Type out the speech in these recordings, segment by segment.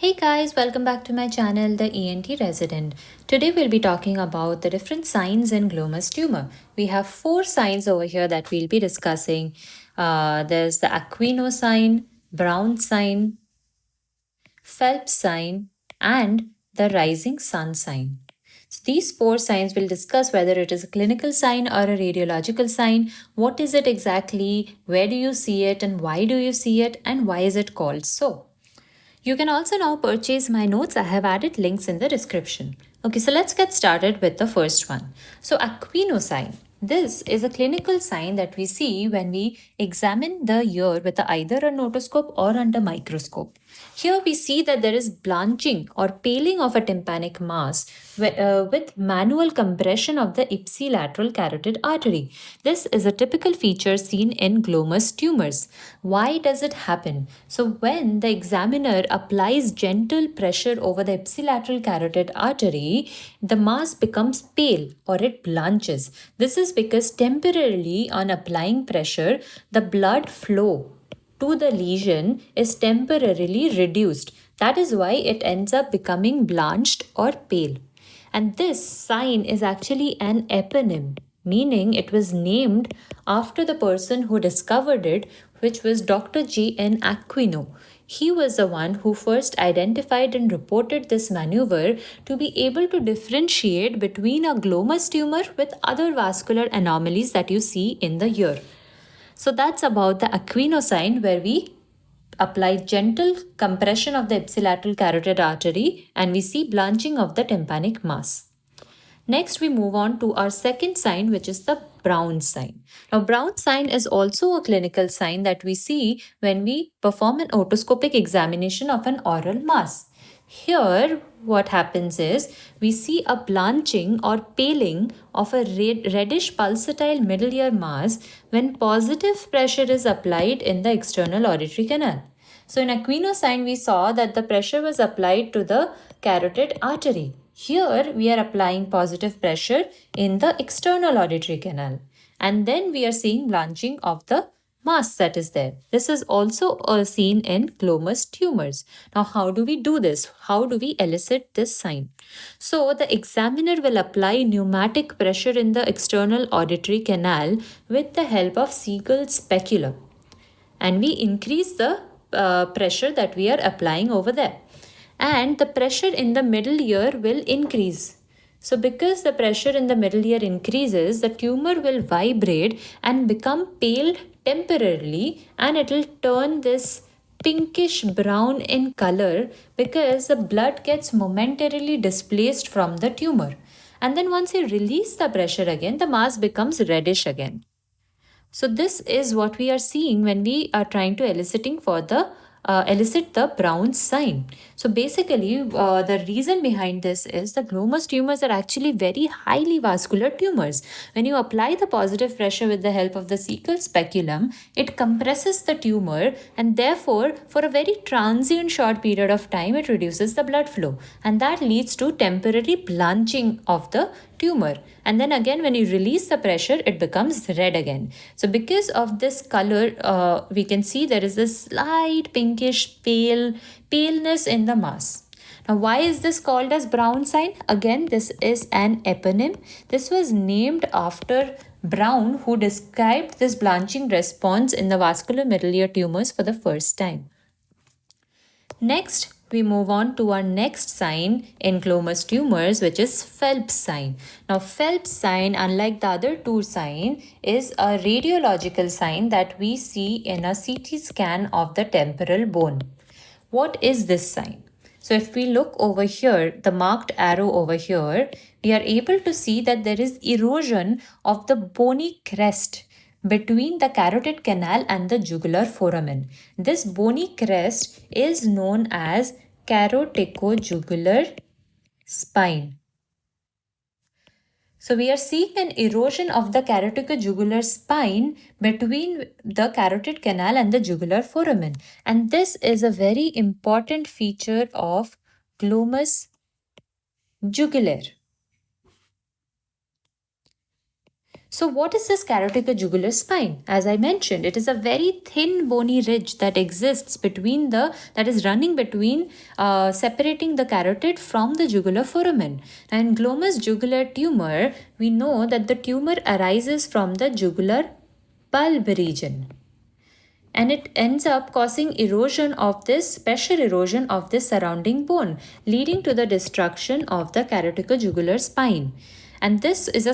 Hey guys, welcome back to my channel, The ENT Resident. Today we'll be talking about the different signs in glomus tumor. We have 4 signs over here that we'll be discussing. There's the Aquino sign, Brown sign, Phelp sign, and the rising sun sign. So these 4 signs will discuss whether it is a clinical sign or a radiological sign, what is it exactly, where do you see it, and why do you see it, and why is it called so. You can also now purchase my notes. I have added links in the description. Okay, so let's get started with the first one. So Aquino sign. This is a clinical sign that we see when we examine the ear with either a otoscope or under microscope. Here we see that there is blanching or paling of a tympanic mass with manual compression of the ipsilateral carotid artery. This is a typical feature seen in glomus tumors. Why does it happen? So when the examiner applies gentle pressure over the ipsilateral carotid artery, the mass becomes pale or it blanches. This is because temporarily on applying pressure, the blood flow to the lesion is temporarily reduced. That is why it ends up becoming blanched or pale. And this sign is actually an eponym, meaning it was named after the person who discovered it, which was Dr. J.N. Aquino. He was the one who first identified and reported this maneuver to be able to differentiate between a glomus tumor with other vascular anomalies that you see in the ear. So that's about the Aquino sign, where we apply gentle compression of the ipsilateral carotid artery and we see blanching of the tympanic mass. Next, we move on to our second sign, which is the Brown sign. Now, Brown sign is also a clinical sign that we see when we perform an otoscopic examination of an oral mass. Here, what happens is we see a blanching or paling of a reddish pulsatile middle ear mass when positive pressure is applied in the external auditory canal. So in Aquino sign, we saw that the pressure was applied to the carotid artery. Here, we are applying positive pressure in the external auditory canal. And then we are seeing blanching of the mass that is there. This is also seen in glomus tumors. Now, how do we do this? How do we elicit this sign? So, the examiner will apply pneumatic pressure in the external auditory canal with the help of Siegel's speculum. And we increase the pressure that we are applying over there. And the pressure in the middle ear will increase. So because the pressure in the middle ear increases, the tumor will vibrate and become pale temporarily, and it will turn this pinkish brown in color because the blood gets momentarily displaced from the tumor. And then once you release the pressure again, the mass becomes reddish again. So this is what we are seeing when we are trying to elicit the Brown sign. So basically, the reason behind this is the glomus tumors are actually very highly vascular tumors. When you apply the positive pressure with the help of the Siegel's speculum, it compresses the tumor, and therefore, for a very transient short period of time, it reduces the blood flow, and that leads to temporary blanching of the tumor. And then again, when you release the pressure, it becomes red again. So because of this color, we can see there is this slight pinkish paleness in the mass. Now, why is this called as Brown sign? Again, this is an eponym. This was named after Brown, who described this blanching response in the vascular middle ear tumors for the first time. Next, we move on to our next sign in glomus tumors, which is Phelps sign. Now, Phelps sign, unlike the other 2 signs, is a radiological sign that we see in a CT scan of the temporal bone. What is this sign? So if we look over here, the marked arrow over here, we are able to see that there is erosion of the bony crest between the carotid canal and the jugular foramen. This bony crest is known as caroticojugular spine. So we are seeing an erosion of the caroticojugular spine between the carotid canal and the jugular foramen. And this is a very important feature of glomus jugulare. So, what is this caroticojugular spine? As I mentioned, it is a very thin bony ridge that exists between that is running between separating the carotid from the jugular foramen. And glomus jugular tumor, we know that the tumor arises from the jugular bulb region, and it ends up causing erosion of this special erosion of this surrounding bone, leading to the destruction of the caroticojugular spine. And this is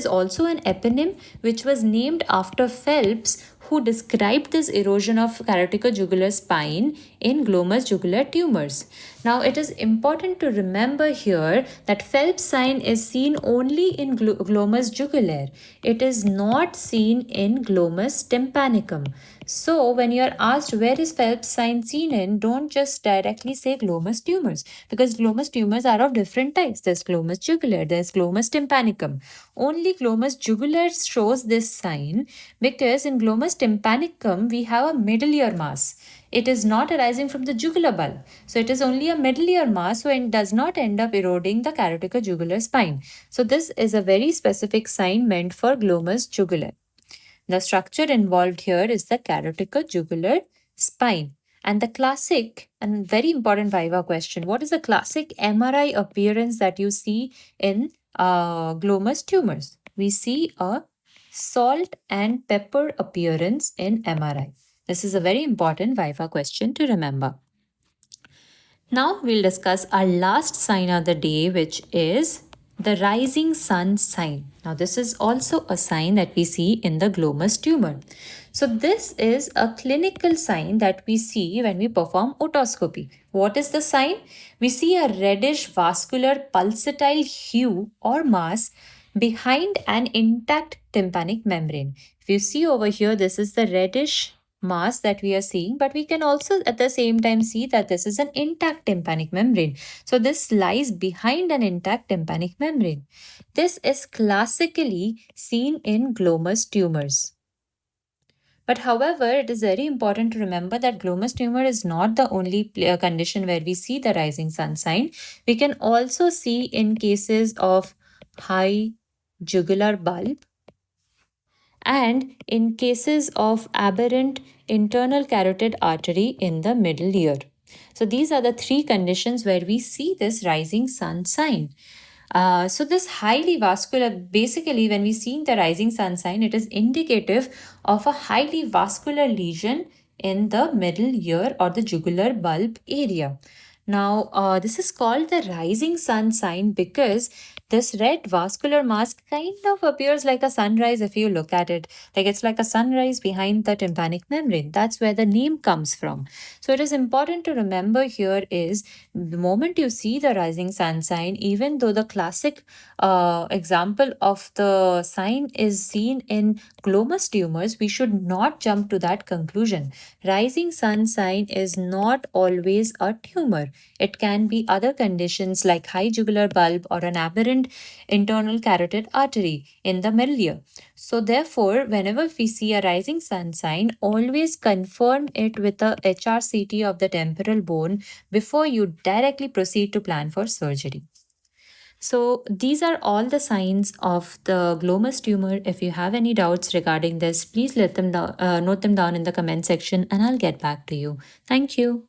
also an eponym which was named after Phelps, who described this erosion of caroticojugular spine in glomus jugular tumors. Now, it is important to remember here that Phelps sign is seen only in glomus jugular. It is not seen in glomus tympanicum. So, when you are asked where is Phelps sign seen in, don't just directly say glomus tumors, because glomus tumors are of different types. There's glomus jugular, there's glomus tympanicum. Only glomus jugular shows this sign because in glomus tympanicum we have a middle ear mass. It is not arising from the jugular bulb. So it is only a middle ear mass, so it does not end up eroding the caroticojugular spine. So this is a very specific sign meant for glomus jugular. The structure involved here is the caroticojugular spine. And the classic and very important viva question, what is the classic MRI appearance that you see in glomus tumors? We see a salt and pepper appearance in MRI. This is a very important viva question to remember. Now we'll discuss our last sign of the day, which is the rising sun sign. Now this is also a sign that we see in the glomus tumor. So this is a clinical sign that we see when we perform otoscopy. What is the sign? We see a reddish vascular pulsatile hue or mass behind an intact tympanic membrane. If you see over here, this is the reddish mass that we are seeing, but we can also at the same time see that this is an intact tympanic membrane. So this lies behind an intact tympanic membrane. This is classically seen in glomus tumors. But however, it is very important to remember that glomus tumor is not the only condition where we see the rising sun sign. We can also see in cases of high jugular bulb and in cases of aberrant internal carotid artery in the middle ear. So these are the three conditions where we see this rising sun sign. So this highly vascular, basically when we see the rising sun sign, it is indicative of a highly vascular lesion in the middle ear or the jugular bulb area. Now, this is called the rising sun sign because this red vascular mass kind of appears like a sunrise if you look at it. Like it's like a sunrise behind the tympanic membrane. That's where the name comes from. So it is important to remember here is the moment you see the rising sun sign, even though the classic example of the sign is seen in glomus tumors, we should not jump to that conclusion. Rising sun sign is not always a tumor. It can be other conditions like high jugular bulb or an aberrant internal carotid artery in the middle ear. So therefore, whenever we see a rising sun sign, always confirm it with a HRCT of the temporal bone before you directly proceed to plan for surgery. So these are all the signs of the glomus tumor. If you have any doubts regarding this, please note them down in the comment section and I'll get back to you. Thank you.